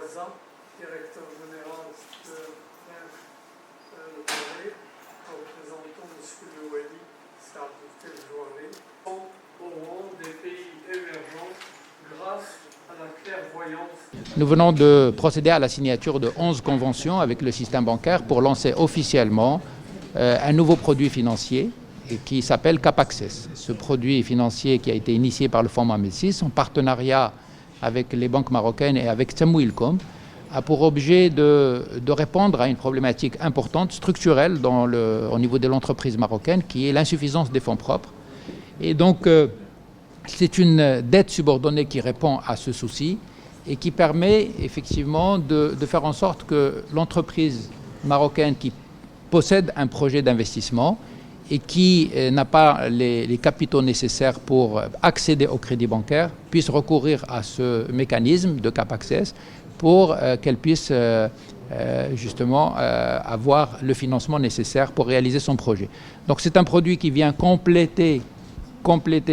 Waza, directeur général de le Palais, représentant M. Louali, Sardoute Jouaré, au rang des pays émergents grâce à la clairvoyance. Nous venons de procéder à la signature de 11 conventions avec le système bancaire pour lancer officiellement un nouveau produit financier qui s'appelle CapAccess. Ce produit financier qui a été initié par le Fonds Mohamed VI en partenariat avec les banques marocaines et avec Temwilcom a pour objet de répondre à une problématique importante, structurelle au niveau de l'entreprise marocaine qui est l'insuffisance des fonds propres. Et donc c'est une dette subordonnée qui répond à ce souci et qui permet effectivement de faire en sorte que l'entreprise marocaine qui possède un projet d'investissement et qui n'a pas les capitaux nécessaires pour accéder au crédit bancaire puisse recourir à ce mécanisme de CapAccess pour qu'elle puisse justement avoir le financement nécessaire pour réaliser son projet. Donc c'est un produit qui vient compléter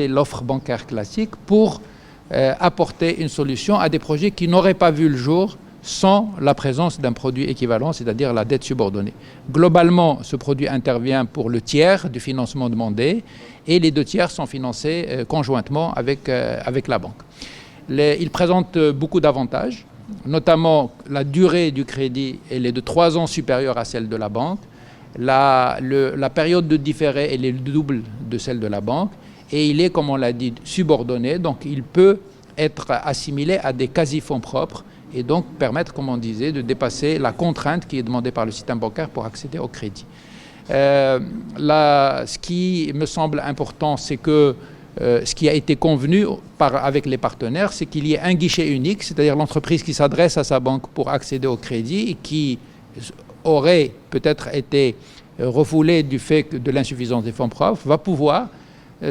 l'offre bancaire classique pour apporter une solution à des projets qui n'auraient pas vu le jour sans la présence d'un produit équivalent, c'est-à-dire la dette subordonnée. Globalement, ce produit intervient pour le tiers du financement demandé et les 2 tiers sont financés conjointement avec la banque. Il présente beaucoup d'avantages, notamment la durée du crédit, elle est de 3 ans supérieure à celle de la banque. La période de différé, elle est le double de celle de la banque. Et il est, comme on l'a dit, subordonné, donc il peut être assimilé à des quasi-fonds propres et donc permettre, comme on disait, de dépasser la contrainte qui est demandée par le système bancaire pour accéder au crédit. Ce qui me semble important, c'est que ce qui a été convenu avec les partenaires, c'est qu'il y ait un guichet unique, c'est-à-dire l'entreprise qui s'adresse à sa banque pour accéder au crédit et qui aurait peut-être été refoulée du fait de l'insuffisance des fonds propres, va pouvoir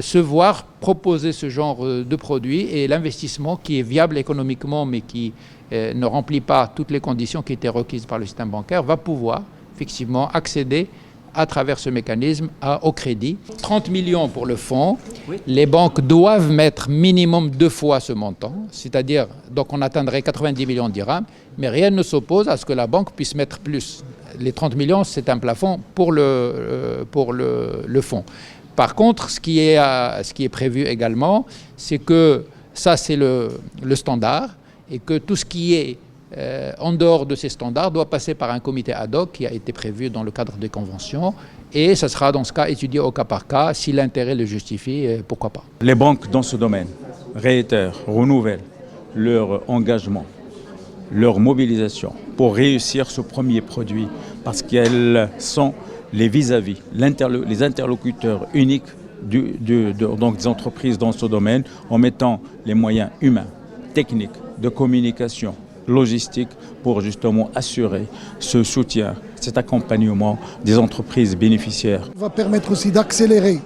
se voir proposer ce genre de produit et l'investissement qui est viable économiquement mais qui ne remplit pas toutes les conditions qui étaient requises par le système bancaire va pouvoir effectivement accéder à travers ce mécanisme au crédit. 30 millions pour le fonds, oui. Les banques doivent mettre minimum 2 fois ce montant, c'est-à-dire donc on atteindrait 90 millions de dirhams, mais rien ne s'oppose à ce que la banque puisse mettre plus. Les 30 millions, c'est un plafond pour le fonds. Par contre, ce qui est prévu également, c'est que ça c'est le standard et que tout ce qui est en dehors de ces standards doit passer par un comité ad hoc qui a été prévu dans le cadre des conventions et ça sera dans ce cas étudié au cas par cas, si l'intérêt le justifie, pourquoi pas. Les banques dans ce domaine réitèrent, renouvellent leur engagement, leur mobilisation pour réussir ce premier produit parce qu'elles sont les vis-à-vis, les interlocuteurs uniques donc des entreprises dans ce domaine en mettant les moyens humains, techniques, de communication, logistique pour justement assurer ce soutien, cet accompagnement des entreprises bénéficiaires. Ça va permettre aussi d'accélérer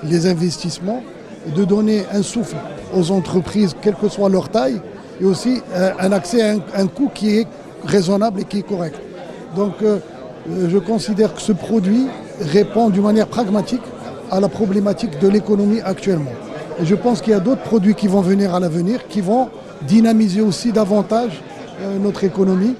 les investissements et de donner un souffle aux entreprises, quelle que soit leur taille, et aussi un accès à un coût qui est raisonnable et qui est correct. Donc je considère que ce produit répond d'une manière pragmatique à la problématique de l'économie actuellement. Et je pense qu'il y a d'autres produits qui vont venir à l'avenir, qui vont dynamiser aussi davantage notre économie.